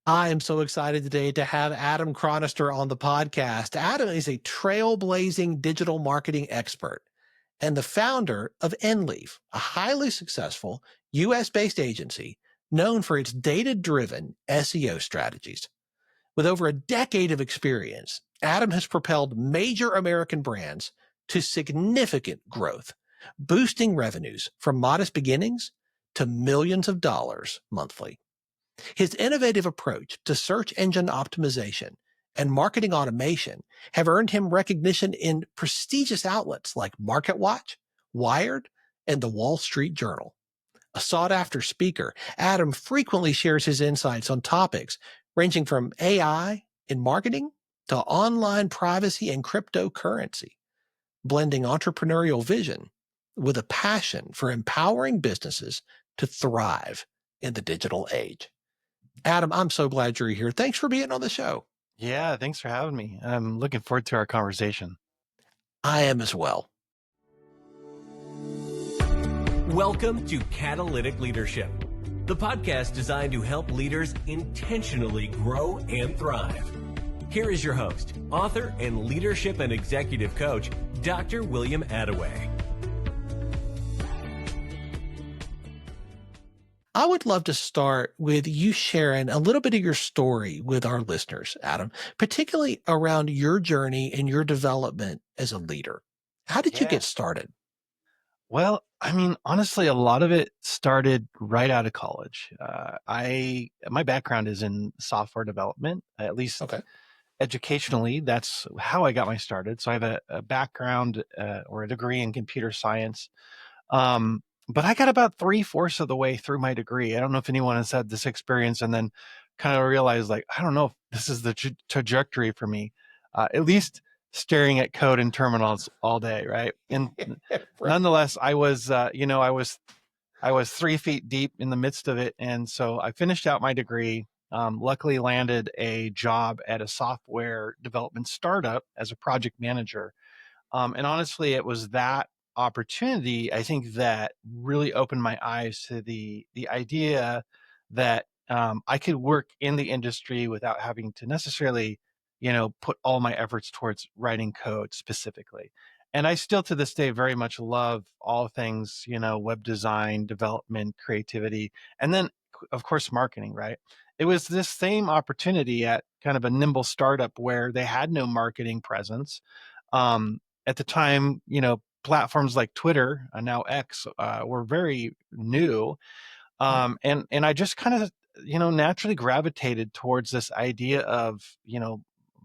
I am so excited today to have Adam Chronister on the podcast. Adam is a trailblazing digital marketing expert and the founder of Enleaf, a highly successful US-based agency known for its data-driven SEO strategies. With over a decade of experience, Adam has propelled major American brands to significant growth, boosting revenues from modest beginnings to millions of dollars monthly. His innovative approach to search engine optimization and marketing automation have earned him recognition in prestigious outlets like MarketWatch, Wired, and the Wall Street Journal. A sought-after speaker, Adam frequently shares his insights on topics ranging from AI in marketing to online privacy and cryptocurrency, blending entrepreneurial vision with a passion for empowering businesses to thrive in the digital age. Adam, I'm so glad you're here. Thanks for being on the show. Yeah, thanks for having me. I'm looking forward to our conversation. I am as well. Welcome to Catalytic Leadership, the podcast designed to help leaders intentionally grow and thrive. Here is your host, author, and leadership and executive coach, Dr. William Attaway. I would love to start with you sharing a little bit of your story with our listeners, Adam, particularly around your journey and your development as a leader. How did you get started? Well, I mean, honestly, a lot of it started right out of college. My background is in software development, at least educationally. That's how I got my started. So I have a background or a degree in computer science. But I got about 3/4 of the way through my degree. I don't know if anyone has had this experience and then kind of realized, like, I don't know if this is the trajectory for me. At least staring at code and terminals all day, right? And nonetheless, I was 3 feet deep in the midst of it, and so I finished out my degree. Luckily, landed a job at a software development startup as a project manager. And honestly, it was that opportunity, I think, that really opened my eyes to the idea that I could work in the industry without having to necessarily, put all my efforts towards writing code specifically. And I still to this day very much love all things, web design, development, creativity, and then of course marketing, right? It was this same opportunity at kind of a nimble startup where they had no marketing presence. At the time, platforms like Twitter, now X, were very new. And I just kind of, naturally gravitated towards this idea of,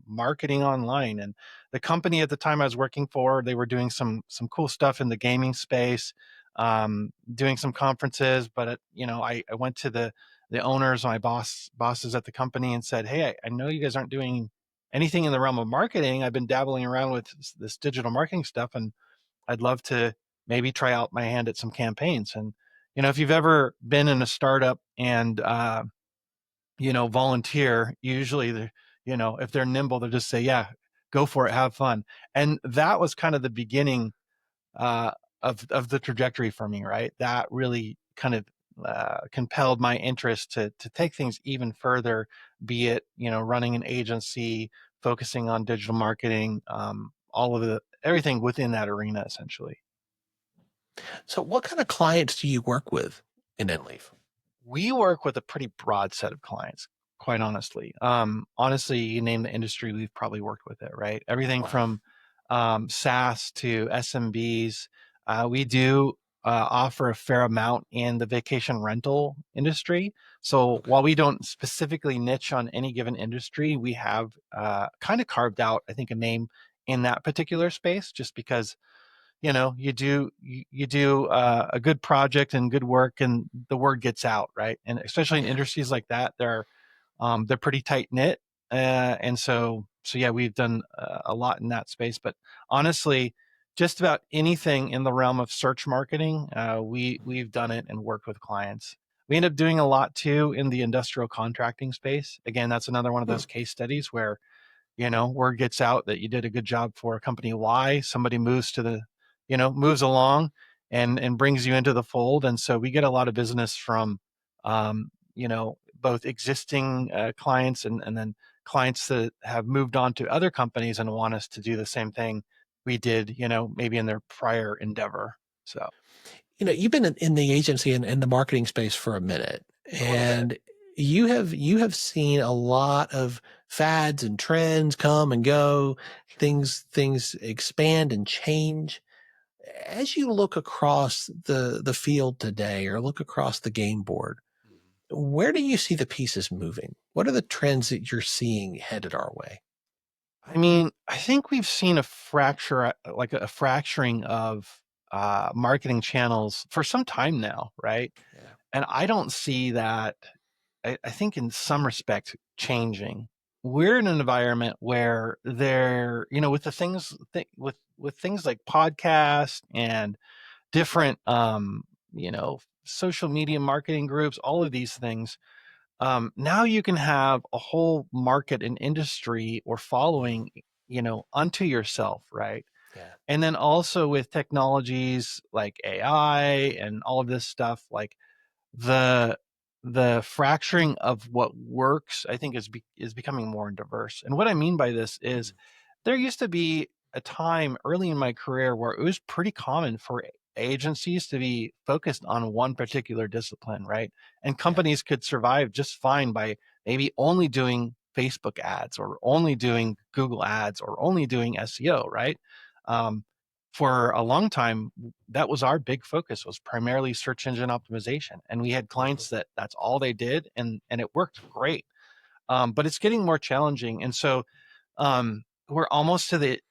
marketing online. And the company at the time I was working for, they were doing some cool stuff in the gaming space, doing some conferences. But, I went to the owners, my bosses at the company, and said, hey, I know you guys aren't doing anything in the realm of marketing. I've been dabbling around with this digital marketing stuff, and I'd love to maybe try out my hand at some campaigns. And, if you've ever been in a startup and, volunteer, usually, if they're nimble, they'll just say, yeah, go for it, have fun. And that was kind of the beginning of the trajectory for me, right? That really kind of compelled my interest to take things even further, be it, running an agency, focusing on digital marketing, all of everything within that arena, essentially. So what kind of clients do you work with in Enleaf? We work with a pretty broad set of clients, quite honestly. Honestly, you name the industry, we've probably worked with it, right? Everything from SaaS to SMBs. We do offer a fair amount in the vacation rental industry. So while we don't specifically niche on any given industry, we have kind of carved out, I think, a name in that particular space, just because you do a good project and good work, and the word gets out, right? And especially in industries like that, they're pretty tight knit, and so yeah, we've done a lot in that space. But honestly, just about anything in the realm of search marketing, we've done it and worked with clients. We end up doing a lot too in the industrial contracting space. Again, that's another one of those case studies where word gets out that you did a good job for company Y. Somebody moves along and brings you into the fold. And so we get a lot of business from, both existing clients and then clients that have moved on to other companies and want us to do the same thing we did, maybe in their prior endeavor. So, you've been in the agency and in the marketing space for a minute, and you have seen a lot of fads and trends come and go, things expand and change. As you look across the field today, or look across the game board, where do you see the pieces moving? What are the trends that you're seeing headed our way? I mean, I think we've seen a fracturing of marketing channels for some time now, right? Yeah. And I don't see that. I think in some respect changing. We're in an environment where with the things with things like podcasts and different social media marketing groups, all of these things. Now you can have a whole market and industry or following, unto yourself, right? Yeah. And then also with technologies like AI and all of this stuff, like the fracturing of what works, I think is becoming more diverse. And what I mean by this is there used to be a time early in my career where it was pretty common for agencies to be focused on one particular discipline, right? And companies could survive just fine by maybe only doing Facebook ads or only doing Google ads or only doing SEO, right? For a long time, that was our big focus, was primarily search engine optimization. And we had clients that's all they did, and it worked great. But it's getting more challenging. And so we're almost to the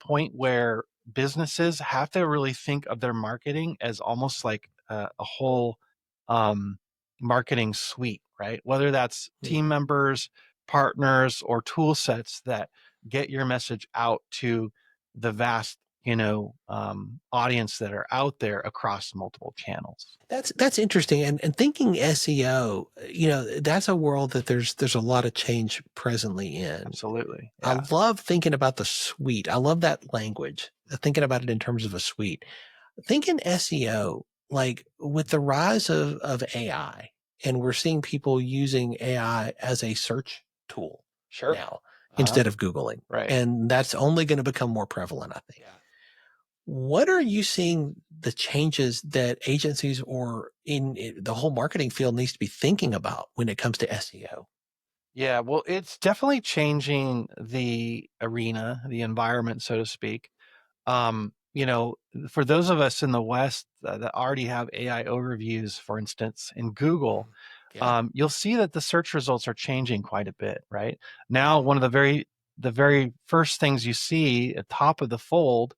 point where businesses have to really think of their marketing as almost like a whole marketing suite, right? Whether that's team members, partners, or tool sets that get your message out to the vast audience that are out there across multiple channels. That's interesting. And thinking SEO, that's a world that there's a lot of change presently in. Absolutely. Yeah. I love thinking about the suite. I love that language, thinking about it in terms of a suite. Thinking SEO, like with the rise of AI, and we're seeing people using AI as a search tool now instead of Googling. Right. And that's only going to become more prevalent, I think. Yeah. What are you seeing the changes that agencies or in the whole marketing field needs to be thinking about when it comes to SEO? Yeah, well, it's definitely changing the arena, the environment, so to speak. For those of us in the West that already have AI overviews, for instance, in Google, you'll see that the search results are changing quite a bit, right? Now, one of the very first things you see at top of the fold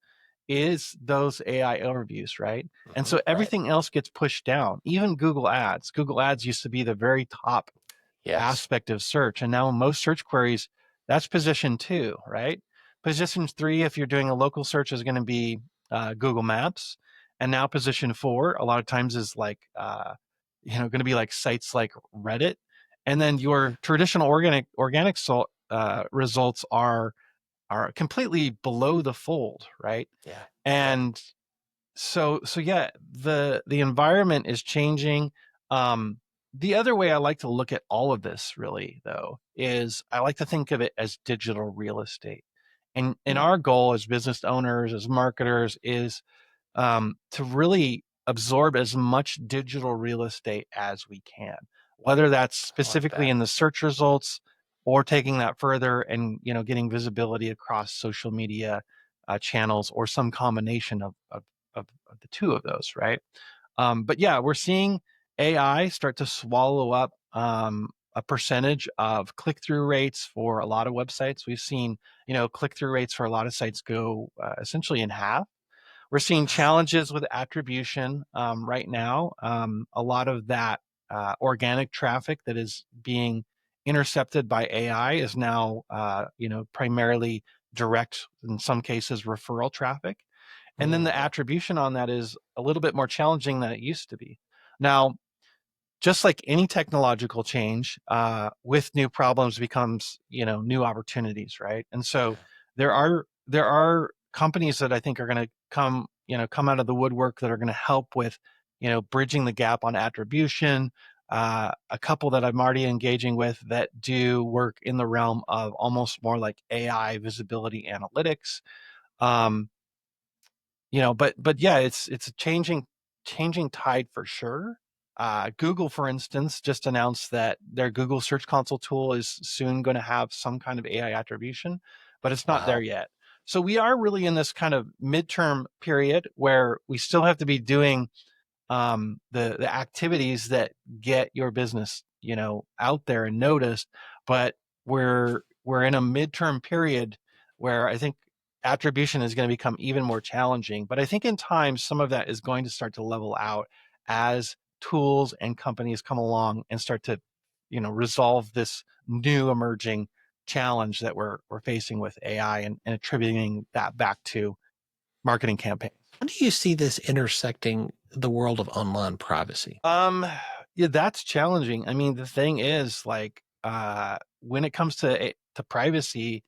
is those AI overviews, right? And so everything else gets pushed down, even Google Ads. Google Ads used to be the very top aspect of search. And now most search queries, that's position 2, right? Position 3, if you're doing a local search, is going to be Google Maps. And now position 4, a lot of times is like, going to be like sites like Reddit. And then your traditional organic results are completely below the fold, right? Yeah. And so yeah, the environment is changing. The other way I like to look at all of this, really, though, is I like to think of it as digital real estate. And our goal as business owners, as marketers, is to really absorb as much digital real estate as we can, whether that's specifically in the search results or taking that further and getting visibility across social media channels or some combination of the two of those, right? But yeah, we're seeing AI start to swallow up a percentage of click-through rates for a lot of websites. We've seen, click-through rates for a lot of sites go essentially in half. We're seeing challenges with attribution right now. A lot of that organic traffic that is being intercepted by AI is now, primarily direct, in some cases, referral traffic. And then the attribution on that is a little bit more challenging than it used to be. Now, just like any technological change, with new problems becomes, new opportunities, right? And so there are companies that I think are going to come out of the woodwork that are going to help with, bridging the gap on attribution, a couple that I'm already engaging with that do work in the realm of almost more like AI visibility analytics. But yeah, it's a changing tide for sure. Google, for instance, just announced that their Google Search Console tool is soon going to have some kind of AI attribution, but it's not there yet. So we are really in this kind of midterm period where we still have to be doing the activities that get your business, out there and noticed, but we're in a midterm period where I think attribution is going to become even more challenging. But I think in time, some of that is going to start to level out as tools and companies come along and start to, resolve this new emerging challenge that we're facing with AI and attributing that back to marketing campaigns. How do you see this intersecting the world of online privacy? Yeah, that's challenging. I mean, the thing is, like, when it comes to privacy,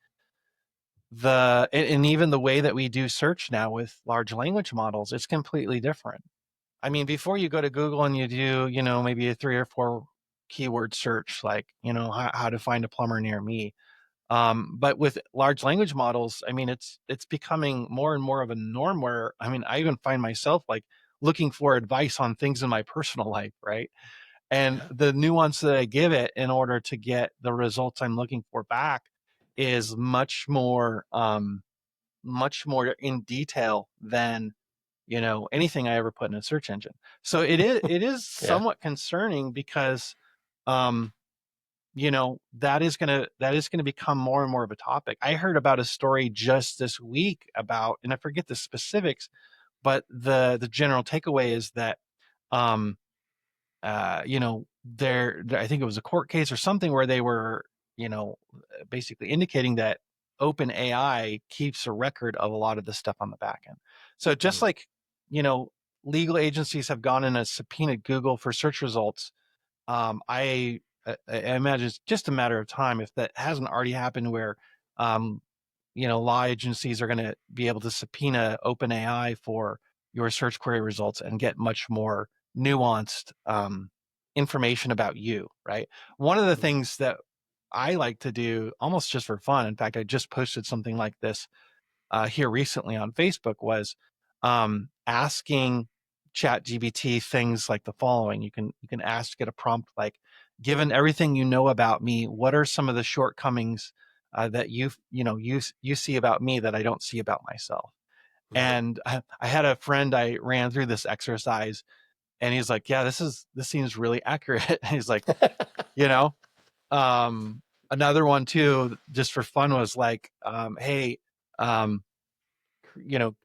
and even the way that we do search now with large language models, it's completely different. I mean, before you go to Google and you do, maybe a 3 or 4 keyword search, like, how to find a plumber near me. But with large language models, I mean, it's becoming more and more of a norm where, I mean, I even find myself like looking for advice on things in my personal life, right? And the nuance that I give it in order to get the results I'm looking for back is much more in detail than, anything I ever put in a search engine. So it is somewhat concerning because, that is gonna become more and more of a topic. I heard about a story just this week about, and I forget the specifics, but the general takeaway is that, I think it was a court case or something where they were, basically indicating that OpenAI keeps a record of a lot of the stuff on the back end. So just like, legal agencies have gone in and subpoenaed Google for search results, I imagine it's just a matter of time if that hasn't already happened where, law agencies are going to be able to subpoena OpenAI for your search query results and get much more nuanced information about you, right? One of the things that I like to do almost just for fun, in fact, I just posted something like this here recently on Facebook, was asking ChatGPT things like the following. You can ask, get a prompt like, given everything you know about me, what are some of the shortcomings that you see about me that I don't see about myself? And I had a friend I ran through this exercise, and he's like, yeah, this seems really accurate. He's like, another one too, just for fun, was like, hey,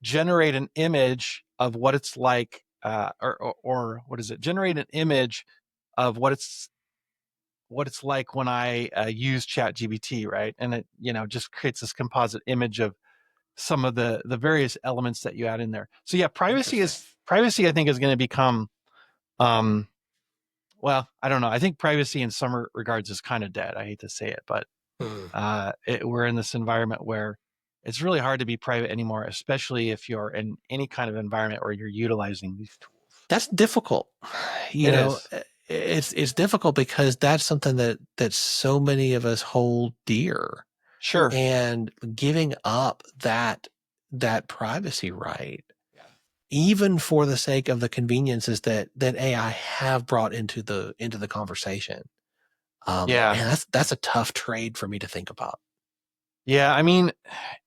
generate an image of what it's like, or what is it? Generate an image of what it's like when I use ChatGPT, right? And it, just creates this composite image of some of the various elements that you add in there. So yeah, privacy, I think, is going to become, well, I don't know. I think privacy in some regards is kind of dead. I hate to say it, but we're in this environment where it's really hard to be private anymore, especially if you're in any kind of environment where you're utilizing these tools. That's difficult. It's difficult because that's something that so many of us hold dear. Sure. And giving up that privacy right, even for the sake of the conveniences that AI have brought into the conversation. Man, that's a tough trade for me to think about. Yeah, I mean,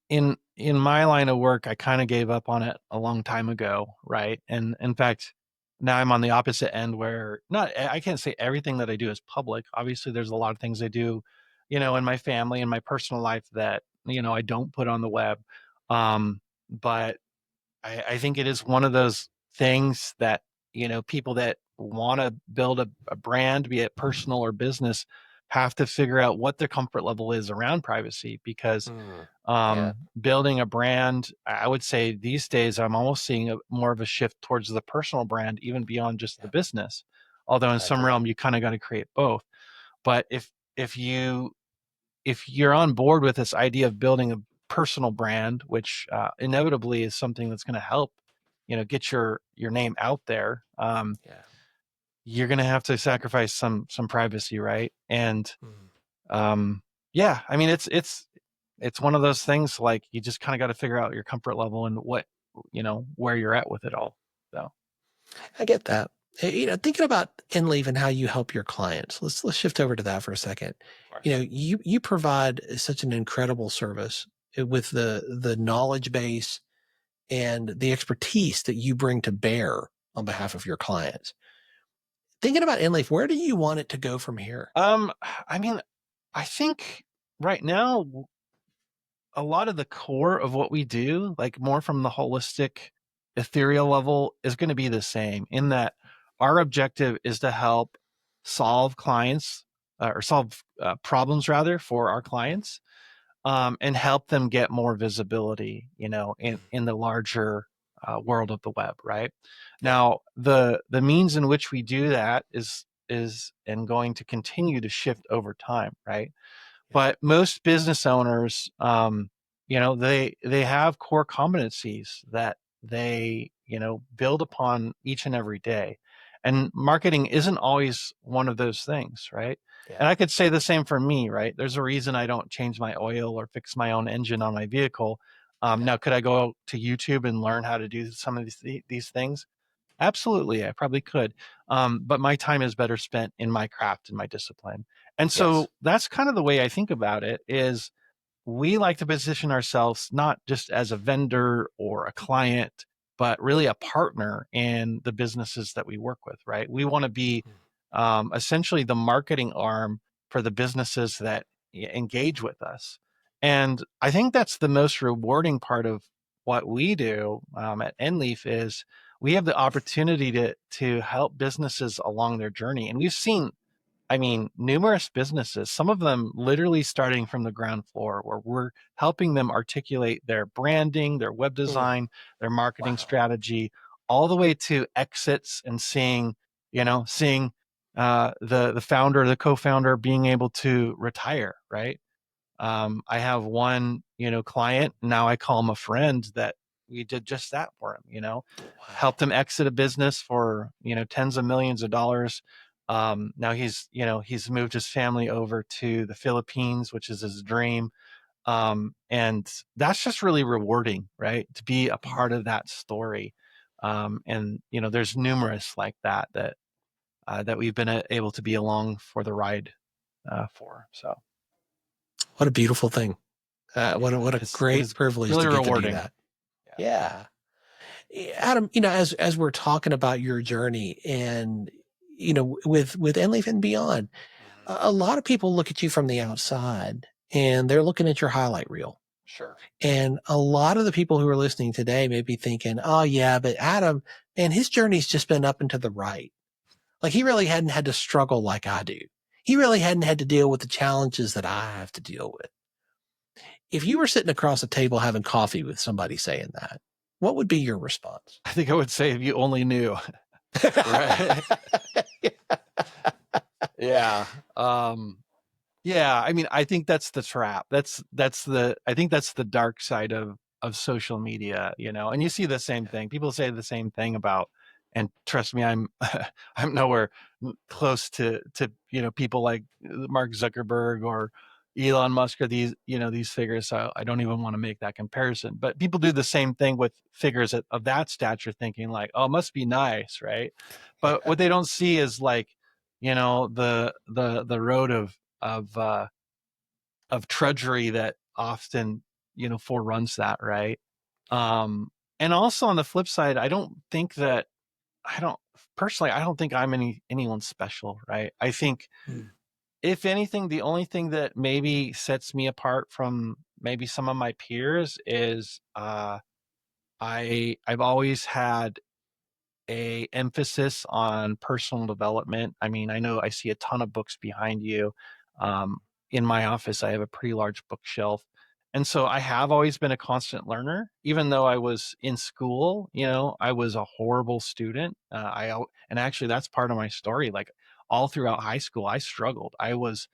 in my line of work, I kind of gave up on it a long time ago, right? And in fact, now I'm on the opposite end where I can't say everything that I do is public. Obviously, there's a lot of things I do, in my family and my personal life that, I don't put on the web. But I think it is one of those things that, people that want to build a brand, be it personal or business, have to figure out what their comfort level is around privacy, because building a brand, I would say these days, I'm almost seeing more of a shift towards the personal brand, even beyond just the business. Although in some realm, you kind of got to create both. But if you're on board with this idea of building a personal brand, which inevitably is something that's going to help, get your name out there. you're going to have to sacrifice some privacy, right? And yeah, I mean, it's one of those things, like, you just kind of got to figure out your comfort level and what, where you're at with it all. So I get that. Thinking about Enleaf and how you help your clients, let's shift over to that for a second. You provide such an incredible service with the knowledge base and the expertise that you bring to bear on behalf of your clients. Thinking about Enleaf, where do you want it to go from here? I mean, I think right now, a lot of the core of what we do, like more from the holistic, ethereal level, is going to be the same, in that our objective is to help solve clients or solve problems rather for our clients, and help them get more visibility, in the larger world of the web. Right now, the means in which we do that is and going to continue to shift over time. Right. But most business owners, they have core competencies that they, build upon each and every day. And marketing isn't always one of those things, right? Yeah. And I could say the same for me, right? There's a reason I don't change my oil or fix my own engine on my vehicle. Now, could I go to YouTube and learn how to do some of these things? Absolutely, I probably could. But my time is better spent in my craft and my discipline. And so that's kind of the way I think about it, is we like to position ourselves not just as a vendor or a client, but really a partner in the businesses that we work with, right? We want to be essentially the marketing arm for the businesses that engage with us. And I think that's the most rewarding part of what we do at Enleaf, is we have the opportunity to help businesses along their journey. And we've seen, numerous businesses, some of them literally starting from the ground floor, where we're helping them articulate their branding, their web design, their marketing strategy, all the way to exits, and seeing the founder, the co-founder being able to retire, right? I have one, client, now I call him a friend, that we did just that for him, helped him exit a business for, tens of millions of dollars. Now he's moved his family over to the Philippines, which is his dream. And that's just really rewarding, right? To be a part of that story. And, there's numerous like that we've been able to be along for the ride for. So. What a beautiful thing. What a great privilege really to get rewarding. To do that. Yeah. Adam, as we're talking about your journey and, with Enleaf and beyond, a lot of people look at you from the outside and they're looking at your highlight reel. Sure. And a lot of the people who are listening today may be thinking, oh yeah, but Adam, man, his journey's just been up and to the right. Like, he really hadn't had to struggle like I do. He really hadn't had to deal with the challenges that I have to deal with. If you were sitting across a table having coffee with somebody saying that, what would be your response? I think I would say, if you only knew. Right? Yeah. Yeah. I think that's the trap. I think that's the dark side of social media, and you see the same thing. People say the same thing about, and trust me, I'm nowhere close to people like Mark Zuckerberg or Elon Musk, or these figures. So I don't even want to make that comparison, but people do the same thing with figures of that stature, thinking like, oh, it must be nice. Right. But what they don't see is, like, the road of trudgery that often, foreruns that. Right. And also on the flip side, I don't think I'm anyone special. Right. I think, if anything, the only thing that maybe sets me apart from maybe some of my peers is I've always had a emphasis on personal development. I know I see a ton of books behind you. In my office, I have a pretty large bookshelf. And so I have always been a constant learner, even though I was in school. I was a horrible student. And actually, that's part of my story. Like, all throughout high school, I struggled. I was,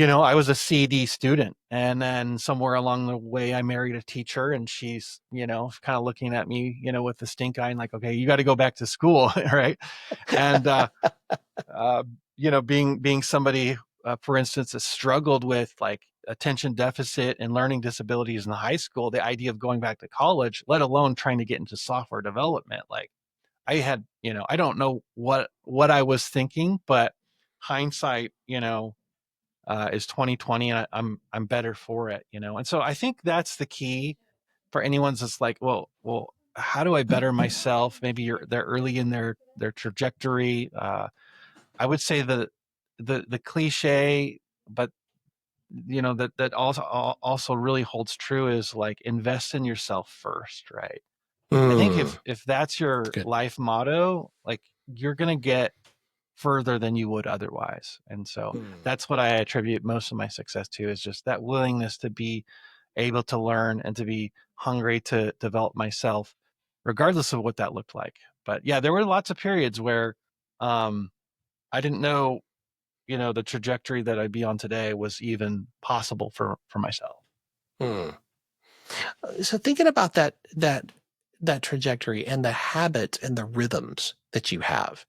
I was a CD student, and then somewhere along the way, I married a teacher, and she's, kind of looking at me, with the stink eye and like, okay, you got to go back to school. Right. And, being somebody, for instance, that struggled with like attention deficit and learning disabilities in high school, the idea of going back to college, let alone trying to get into software development, like I had, I don't know what I was thinking, but hindsight, is 2020, and I'm better for it, And so I think that's the key for anyone's that's like, well, how do I better myself? Maybe they're early in their trajectory. I would say the cliche, but that also really holds true is like invest in yourself first, right? I think if that's your life motto, like you're gonna get further than you would otherwise. And so that's what I attribute most of my success to, is just that willingness to be able to learn and to be hungry to develop myself, regardless of what that looked like. But yeah, there were lots of periods where I didn't know, the trajectory that I'd be on today was even possible for myself. So thinking about that trajectory and the habits and the rhythms that you have,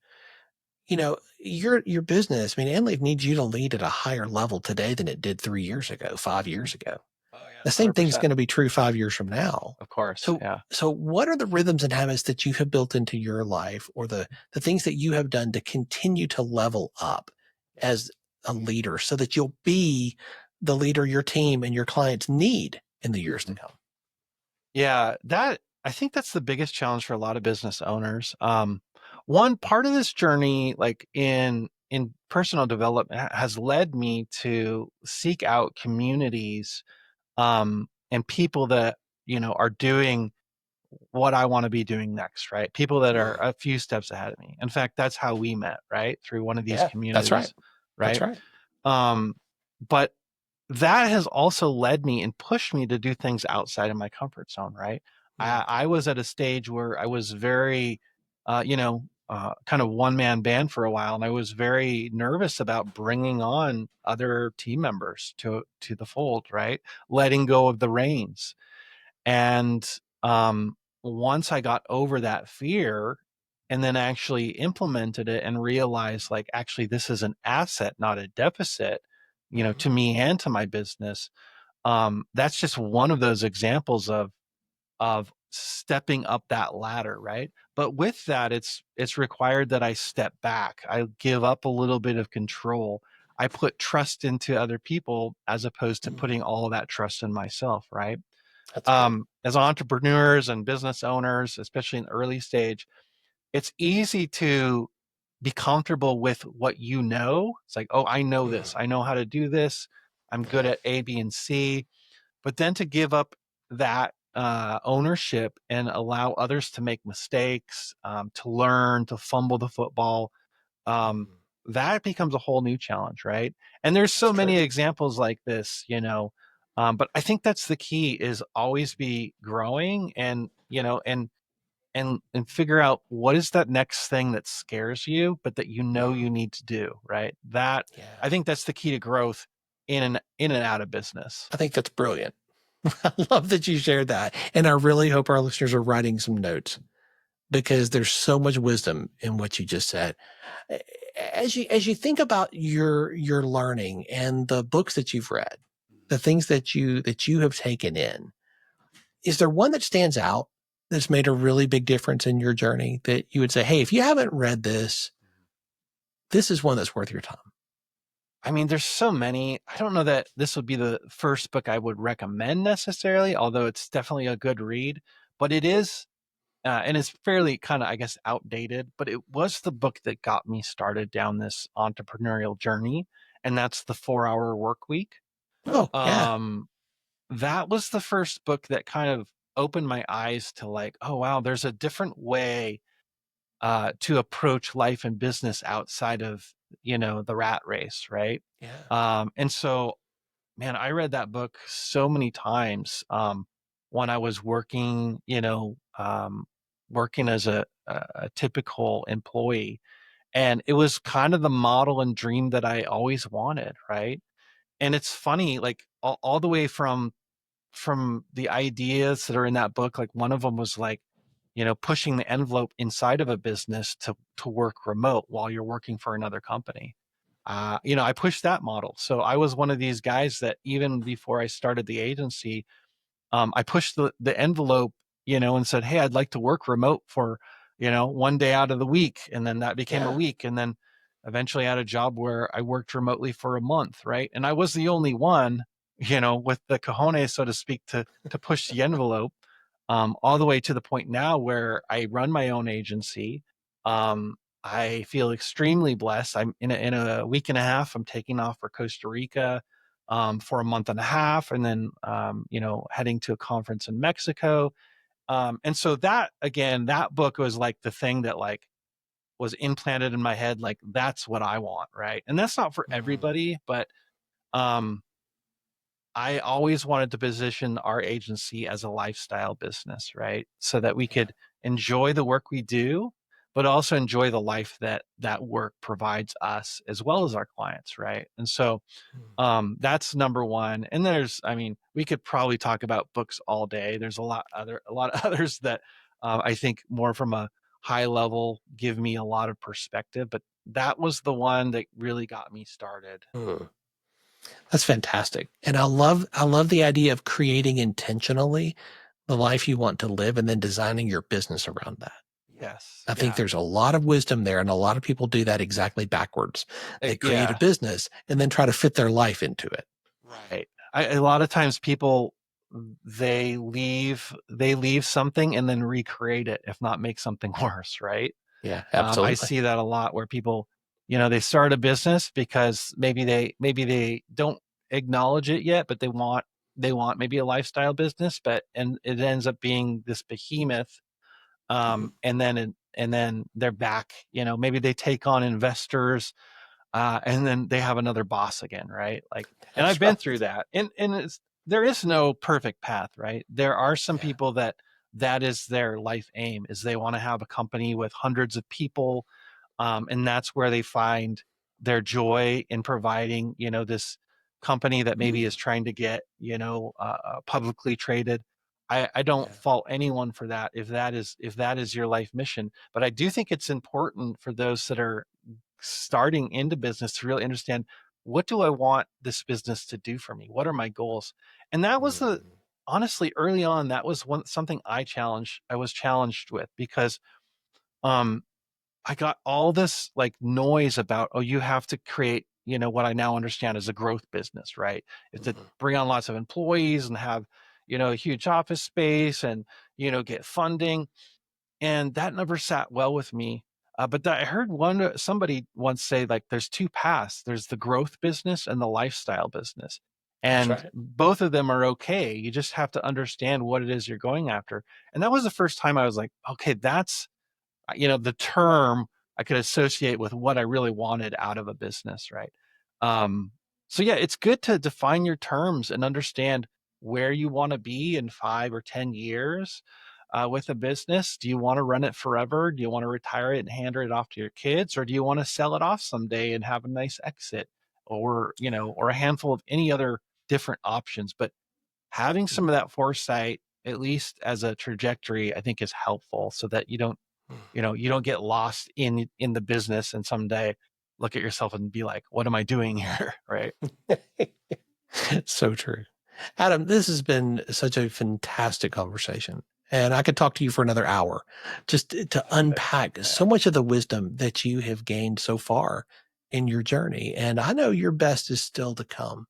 your business, I mean, Enleaf needs you to lead at a higher level today than it did 3 years ago, 5 years ago. Oh, yeah, the same 100%. thing's going to be true 5 years from now. Of course. So, yeah. So what are the rhythms and habits that you have built into your life, or the things that you have done to continue to level up as a leader so that you'll be the leader your team and your clients need in the years to come? Yeah, I think that's the biggest challenge for a lot of business owners. One part of this journey, like in personal development, has led me to seek out communities and people that are doing what I want to be doing next, right? People that are a few steps ahead of me. In fact, that's how we met, right? Through one of these communities. That's right. That's right. But that has also led me and pushed me to do things outside of my comfort zone, right? I was at a stage where I was very, kind of one-man band for a while, and I was very nervous about bringing on other team members to the fold, right? Letting go of the reins. And once I got over that fear and then actually implemented it and realized, like, actually, this is an asset, not a deficit, to me and to my business. That's just one of those examples of stepping up that ladder, right? But with that, it's required that I step back. I give up a little bit of control. I put trust into other people as opposed to putting all of that trust in myself, right? As entrepreneurs and business owners, especially in the early stage, it's easy to be comfortable with what you know. It's like, oh, I know this. I know how to do this. I'm good at A, B, and C. But then to give up that ownership and allow others to make mistakes, to learn, to fumble the football, that becomes a whole new challenge, right? And there's so many examples like this, but I think that's the key, is always be growing and figure out what is that next thing that scares you, but that you need to do, right? I think that's the key to growth in and out of business. I think that's brilliant. I love that you shared that. And I really hope our listeners are writing some notes, because there's so much wisdom in what you just said. As you think about your learning and the books that you've read, the things that you have taken in, is there one that stands out that's made a really big difference in your journey that you would say, hey, if you haven't read this, this is one that's worth your time? I mean, there's so many. I don't know that this would be the first book I would recommend necessarily, although it's definitely a good read. But it is, and it's fairly kind of, I guess, outdated, but it was the book that got me started down this entrepreneurial journey, and that's The 4-Hour Workweek. Oh, yeah. That was the first book that kind of opened my eyes to, like, oh, wow, there's a different way to approach life and business outside of, the rat race, right? Yeah. And so, man, I read that book so many times when I was working, working as a typical employee. And it was kind of the model and dream that I always wanted, right? and it's funny, like all the way from the ideas that are in that book. Like one of them was like, pushing the envelope inside of a business to work remote while you're working for another company. I pushed that model. So I was one of these guys that even before I started the agency, I pushed the envelope, and said, hey, I'd like to work remote for, one day out of the week. And then that became a week. And then eventually I had a job where I worked remotely for a month. Right. And I was the only one, with the cojones, so to speak, to push the envelope, all the way to the point now where I run my own agency. I feel extremely blessed. I'm in a week and a half, I'm taking off for Costa Rica for a month and a half, and then heading to a conference in Mexico. And so that book was like the thing that like was implanted in my head, like that's what I want, right? And that's not for everybody, but I always wanted to position our agency as a lifestyle business, right? So that we could enjoy the work we do, but also enjoy the life that work provides us as well as our clients, right? And so that's number one. And we could probably talk about books all day. There's a lot of others that I think more from a high level give me a lot of perspective, but that was the one that really got me started. That's fantastic. And I love the idea of creating intentionally the life you want to live and then designing your business around that. Yes. I think there's a lot of wisdom there, and a lot of people do that exactly backwards. They create a business and then try to fit their life into it. Right. A lot of times people, they leave something and then recreate it, if not make something worse, right? Yeah, absolutely. I see that a lot where people, they start a business because maybe they don't acknowledge it yet, but they want maybe a lifestyle business, and it ends up being this behemoth. And then they're back, maybe they take on investors, and then they have another boss again, right? Like, and I've been through that, and there is no perfect path, right? There are some people that is their life aim, is they want to have a company with hundreds of people, and that's where they find their joy in providing, this company that maybe is trying to get, publicly traded. I don't fault anyone for that if that is your life mission, but I do think it's important for those that are starting into business to really understand, what do I want this business to do for me? What are my goals? And that was honestly, early on, that was something I was challenged with, because I got all this like noise about, oh, you have to create, what I now understand as a growth business, right? It's to bring on lots of employees and have, a huge office space and, get funding. And that never sat well with me. But I heard somebody once say, like, there's two paths. There's the growth business and the lifestyle business. And both of them are okay. You just have to understand what it is you're going after. And that was the first time I was like, okay, that's, the term I could associate with what I really wanted out of a business, right? So yeah, it's good to define your terms and understand where you want to be in 5 or 10 years with a business. Do you want to run it forever? Do you want to retire it and hand it off to your kids? Or do you want to sell it off someday and have a nice exit, or, or a handful of any other different options? But having some of that foresight, at least as a trajectory, I think is helpful, so that you don't get lost in the business and someday look at yourself and be like, what am I doing here? Right. So true. Adam, this has been such a fantastic conversation, and I could talk to you for another hour just to unpack so much of the wisdom that you have gained so far in your journey. And I know your best is still to come.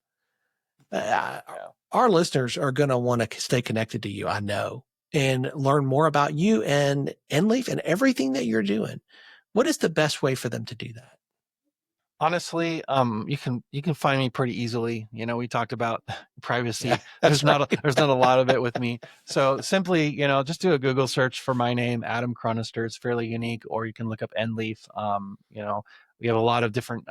Our listeners are going to want to stay connected to you, I know, and learn more about you and Enleaf and everything that you're doing. What is the best way for them to do that? Honestly, you can find me pretty easily. We talked about privacy. Yeah, there's not a lot of it with me. So simply, just do a Google search for my name, Adam Chronister. It's fairly unique. Or you can look up Enleaf. We have a lot of different,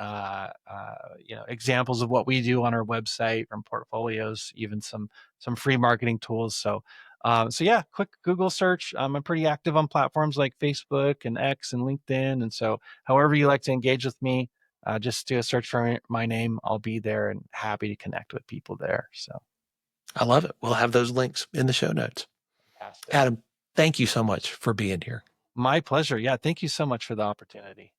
examples of what we do on our website, from portfolios, even some free marketing tools. So yeah, quick Google search. I'm pretty active on platforms like Facebook and X and LinkedIn. And so however you like to engage with me, just do a search for my name. I'll be there and happy to connect with people there. So I love it. We'll have those links in the show notes. Fantastic. Adam, thank you so much for being here. My pleasure. Yeah. Thank you so much for the opportunity.